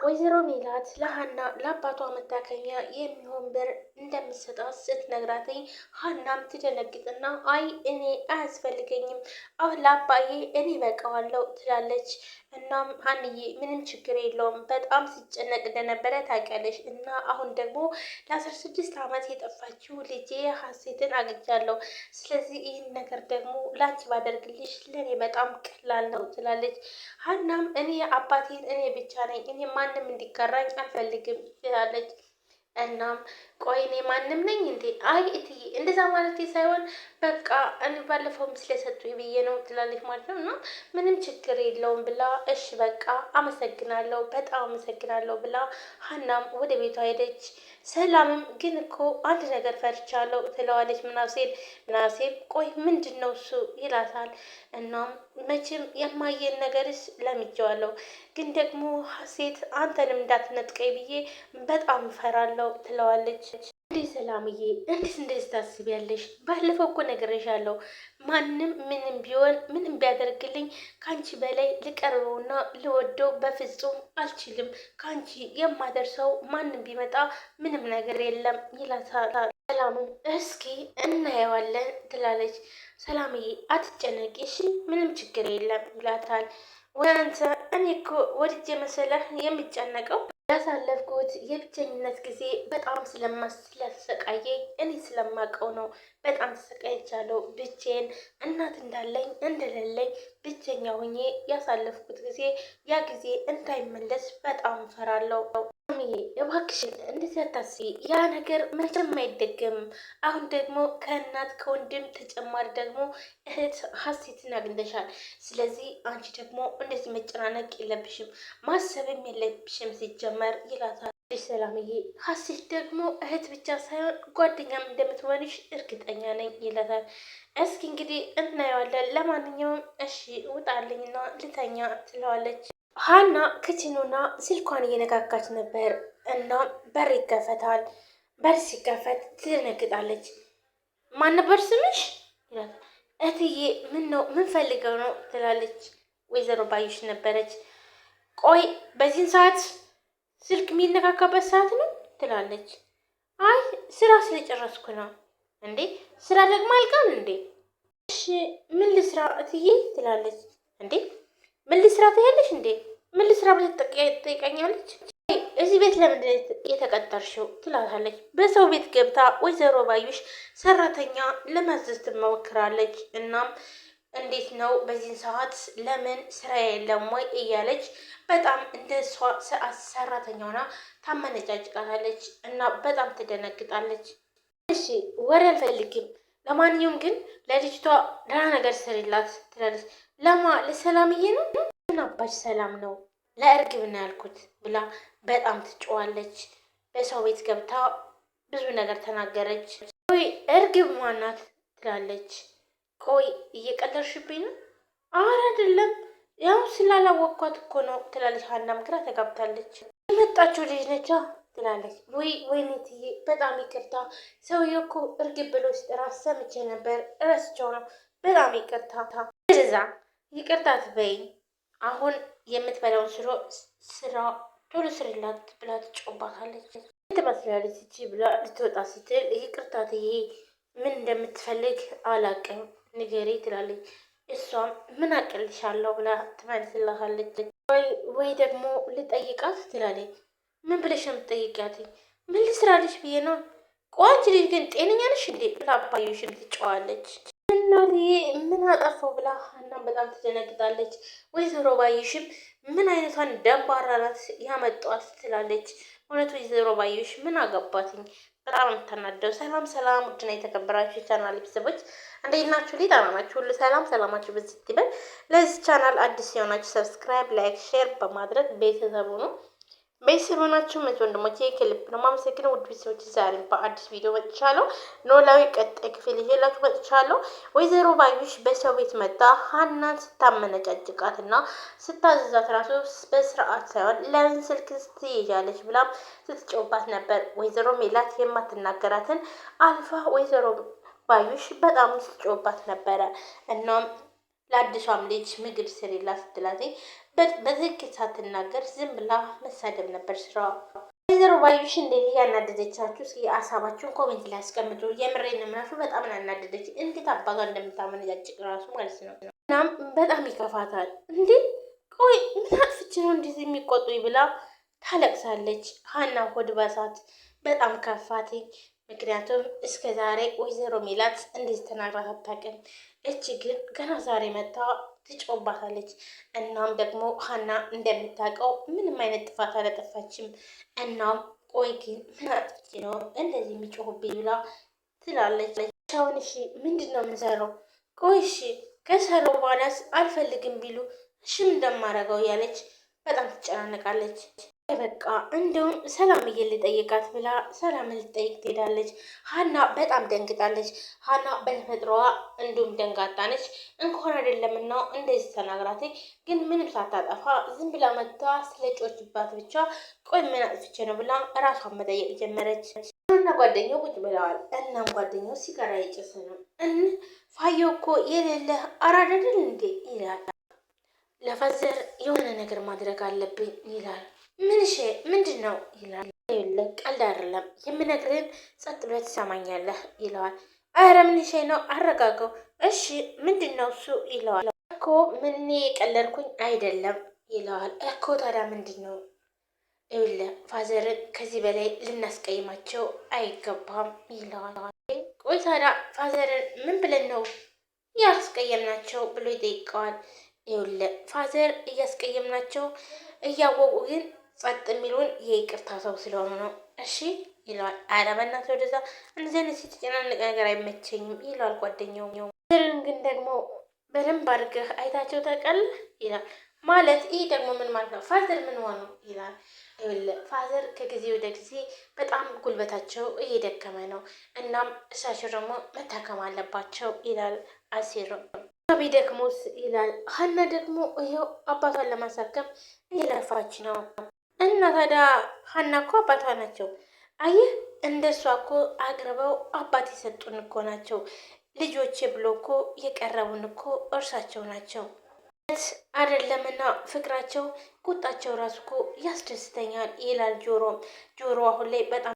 ወይዘሮ ሜላት ለሀና ለአባቷ መታከኛ የሚሆን ብር እንደምትሰጣት ስትነግራትኝ ሀናም ትደነግጥና አይ እኔ አያስፈልገኝም፣ አሁን ለአባዬ እኔ በቃዋለሁ ትላለች። እናም ሀንዬ ምንም ችግር የለውም በጣም ሲጨነቅ እንደነበረ ታውቂያለሽ እና አሁን ደግሞ ለ16 ዓመት የጠፋችው ልጄ ሀሴትን አግኝቻለሁ። ስለዚህ ይህን ነገር ደግሞ ላንቺ ባደርግልሽ ለእኔ በጣም ቀላል ነው ትላለች። ሀናም እኔ አባቴን እኔ ብቻ ነኝ እኔ ማንም እንዲጋራኝ አልፈልግም ትላለች። እናም ቆይ እኔ ማንም ነኝ እንዴ? አይ እትዬ እንደዛ ማለት ሳይሆን በቃ እኔ ባለፈው ምስል የሰጡኝ ብዬ ነው ትላለች ማለት ነው። እና ምንም ችግር የለውም ብላ እሺ በቃ አመሰግናለሁ፣ በጣም አመሰግናለሁ ብላ ሀናም ወደ ቤቷ ሄደች። ሰላምም ግን እኮ አንድ ነገር ፈርቻለሁ ትለዋለች ምናሴም ቆይ ምንድን ነው እሱ ይላታል። እናም መቼም የማየን ነገርስ ለምጄዋለሁ፣ ግን ደግሞ ሀሴት አንተንም እንዳትነጥቀኝ ብዬ በጣም እፈራለሁ ትለዋለች። እንዴ ሰላምዬ እንዴት እንደዚህ ታስቢያለሽ? ባለፈው እኮ ነግሬሻለሁ ማንም ምንም ቢሆን ምንም ቢያደርግልኝ ከአንቺ በላይ ልቀርበውና ልወደው በፍጹም አልችልም። ከአንቺ የማደርሰው ማንም ቢመጣ ምንም ነገር የለም ይላታል። ሰላምም እስኪ እናየዋለን ትላለች። ሰላምዬ አትጨነቂ እሺ ምንም ችግር የለም ይላታል። ወንተ እኔ እኮ ወድጄ መሰለህ የሚጨነቀው ያሳለፍኩት የብቸኝነት ጊዜ በጣም ስለማስለሰቃየኝ እኔ ስለማውቀው ነው። በጣም ተሰቃይቻለሁ። ብቻዬን እናት እንዳለኝ እንደሌለኝ ብቸኛ ሆኜ ያሳለፍኩት ጊዜ ያ ጊዜ እንዳይመለስ በጣም እፈራለሁ። ማሚዬ እባክሽን እንደዚህ አታስቢ፣ ያ ነገር መቼም አይደገምም። አሁን ደግሞ ከእናት ከወንድም ተጨማሪ ደግሞ እህት ሀሴትን አግኝተሻል። ስለዚህ አንቺ ደግሞ እንደዚህ መጨናነቅ የለብሽም ማሰብም የለብሽም ሲጀመር ይላታል። ሰላምዬ ሀሴት ደግሞ እህት ብቻ ሳይሆን ጓደኛም እንደምትሆንሽ እርግጠኛ ነኝ ይላታል። እስኪ እንግዲህ እናየዋለን። ለማንኛውም እሺ ውጣልኝና ልተኛ ትለዋለች። ሀና ክችኑና ስልኳን እየነካካች ነበር እና በር ይከፈታል። በር ሲከፈት ትደነግጣለች። ማን ነበር ስምሽ ይላታል። እትዬ ምን ነው ምን ፈልገው ነው ትላለች። ወይዘሮ ባዩሽ ነበረች። ቆይ በዚህን ሰዓት ስልክ የሚነካካበት ሰዓት ነው ትላለች። አይ ስራ ስለጨረስኩ ነው። እንዴ ስራ ደግሞ አልቃን እንዴ? እሺ ምን ልስራ እትዬ ትላለች። እንዴ ምን ልስራ ትያለሽ እንዴ? ምን ልስራ ብለሽ ትጠይቀኛለች። እዚህ ቤት ለምንድን የተቀጠርሽው ትላታለች። በሰው ቤት ገብታ ወይዘሮ ባዩሽ ሰራተኛ ለማዘዝ ትሞክራለች። እናም እንዴት ነው በዚህን ሰዓት ለምን ስራ የለም ወይ እያለች በጣም እንደ እሷ ሰራተኛውና ታመነጫጭቃታለች እና በጣም ትደነግጣለች። እሺ ወሬ አልፈልግም፣ ለማንኛውም ግን ለልጅቷ ደህና ነገር ስሪላት ትላለች። ለሰላምዬ ነው? ምን አባሽ ሰላም ነው ለእርግብ ነው ያልኩት ብላ በጣም ትጮዋለች። በሰው ቤት ገብታ ብዙ ነገር ተናገረች። ቆይ እርግብ ማናት ትላለች። ቆይ እየቀለድሽብኝ ነው? አረ አይደለም ያው ስላላወቅኳት እኮ ነው ትላለች። ሀናም ግራ ተጋብታለች። የመጣችው ልጅ ነቻ ትላለች። ወይኔ እትዬ በጣም ይቅርታ፣ ሰውዬው እኮ እርግብ ብሎ ሲጠራ ሰምቼ ነበር እረስቸው ነው። በጣም ይቅርታ። እዛ ይቅርታ ትበይኝ፣ አሁን የምትበላውን ስራ ቶሎ ስሪላት ብላ ትጮባታለች። ትመስላለች እቺ ብላ ልትወጣ ስትል ይቅርታ እትዬ ምን እንደምትፈልግ አላቅም ንገሪ ትላለች። እሷም ምን አቅልሻለሁ ብላ ትመልስላታለች። ወይ ደግሞ ልጠይቃት ትላለች። ምን ብለሽ ነው የምትጠይቂያት? ምን ልስራልሽ ብዬ ነው። ቆንጆ ልጅ ግን ጤነኛ ነሽ እንዴ ብላ አባዩሽም ትጨዋለች። እናትዬ ምን አጠፋው ብላ ሀናም በጣም ትደነግጣለች። ወይዘሮ ባዩሽም ምን አይነቷን ደንባራ ናት ያመጧት ትላለች። እውነቱ ወይዘሮ ባዩሽ ምን አገባትኝ? በጣም የምታናደው። ሰላም ሰላም፣ ውድና የተከበራችሁ የቻናል ቤተሰቦች እንዴት ናችሁ? ደህና ናችሁ? ሁሉ ሰላም ሰላማችሁ በዚህ ይበል። ለዚህ ቻናል አዲስ የሆናችሁ ሰብስክራይብ፣ ላይክ፣ ሼር በማድረግ ቤተሰቡ ነው። ቤተሰብ ሆናችሁ ወንድሞቼ ከልብ ነው የማመሰግነው። ውድ ቤተሰቦች ዛሬ በአዲስ ቪዲዮ መጥቻለሁ። ኖላዊ ቀጣይ ክፍል ይዤላችሁ መጥቻለሁ። ወይዘሮ ባዩሽ በሰው ቤት መጣ ሀናን ስታመነጫጭቃትና ስታዘዛት ራሱ በስርዓት ሳይሆን ለምን ስልክ ትይዣለች ብላም ስትጮባት ነበር። ወይዘሮ ሜላት የማትናገራትን አልፋ ወይዘሮ ባዩሽ በጣም ስትጮባት ነበረ። እናም ለአዲሷም ልጅ ምግብ ስሪላ ስትላት በትክክል ሳትናገር ዝም ብላ መሳደብ ነበር ስራዋ። ወይዘሮ ባዩሽ እንዴት እያናደደቻችሁ? እስኪ ሀሳባችሁን ኮሜንት ላይ አስቀምጡ። የምሬን ነው በጣም ናናደደች። እንዴት አባቷ እንደምታመን ያጭቅ ራሱ ማለት ነው። እናም በጣም ይከፋታል። እንዴ ቆይ ምን አጥፍቼ ነው እንደዚህ የሚቆጡኝ ብላ ታለቅሳለች። ሀና ሆድ ባሳት፣ በጣም ከፋትኝ። ምክንያቱም እስከ ዛሬ ወይዘሮ ሜላት እንደዚህ ተናግራት አታውቅም። እች ግን ገና ዛሬ መታ ትጮባታለች። እናም ደግሞ ሀና እንደምታውቀው ምንም አይነት ጥፋት አላጠፋችም። እናም ቆይ ግን ምን አጥፍቼ ነው እንደዚህ የሚጮሁብኝ ብላ ትላለች። አሁን እሺ ምንድን ነው የምንሰራው? ቆይ እሺ ከሰራው በኋላስ አልፈልግም ቢሉ እሺም እንደማረገው እያለች በጣም ትጨናነቃለች። በቃ እንደውም ሰላምዬ ልጠይቃት ብላ ሰላምን ልጠይቅ ትሄዳለች። ሀና በጣም ደንግጣለች። ሀና በተፈጥሮዋ እንዲሁም ደንጋጣ ነች። እንኳን አይደለምና እንደዚህ ተናግራት ግን ምንም ሳታጠፋ ዝም ብላ መጥታ ስለጮችባት ብቻ ቆይ ምን አጥፍቼ ነው ብላ እራሷን መጠየቅ ጀመረች። እና ጓደኛው ቁጭ ብለዋል። እናም ጓደኛው ሲጋራ ይጭስ ነው ፋየው እኮ የሌለ አራደድል እንዴ ይላል። ለፋዘር የሆነ ነገር ማድረግ አለብኝ ይላል። ምንድን ነው ይላል። ቀልድ አይደለም የምነግርህን ጸጥ ብለህ ትሰማኛለህ ይለዋል። አረ ምንሼ ነው አረጋገው። እሺ ምንድን ነው እሱ ይለዋል። እኮ ምን የቀለድኩኝ አይደለም ይለዋል። እኮ ታዲያ ምንድን ነው? ይኸውልህ ፋዘርን ከዚህ በላይ ልናስቀይማቸው አይገባም ይለዋል። ቆይ ታዲያ ፋዘርን ምን ብለን ነው ያስቀየምናቸው ብሎ ይጠይቀዋል። ይኸውልህ ፋዘር እያስቀየምናቸው እያወቁ ግን ጸጥ የሚሉን የይቅርታ ሰው ስለሆኑ ነው እሺ ይለዋል። ኧረ በእናትህ ወደዛ እንደዚህ አይነት የተጨናነቀ ነገር አይመቸኝም ይለዋል ጓደኛው። ፋዘርን ግን ደግሞ በደንብ አድርገህ አይታቸው ታውቃለህ ይላል። ማለት ይህ ደግሞ ምን ማለት ነው? ፋዘር ምን ሆኑ ይላል። ፋዘር ከጊዜ ወደ ጊዜ በጣም ጉልበታቸው እየደከመ ነው። እናም እሳቸው ደግሞ መታከም አለባቸው ይላል አሲር። ቢደክሞስ ይላል። ሀና ደግሞ ይኸው አባቷን ለማሳከም እየለፋች ነው። እና ታዲያ ሀና እኮ አባቷ ናቸው። አየህ እንደሷ እኮ አቅርበው አባት የሰጡን እኮ ናቸው። ልጆቼ ብሎ እኮ የቀረቡን እኮ እርሳቸው ናቸው። አይደለምና ፍቅራቸው ቁጣቸው ራሱ እኮ ያስደስተኛል ይላል ጆሮ። ጆሮ አሁን ላይ በጣም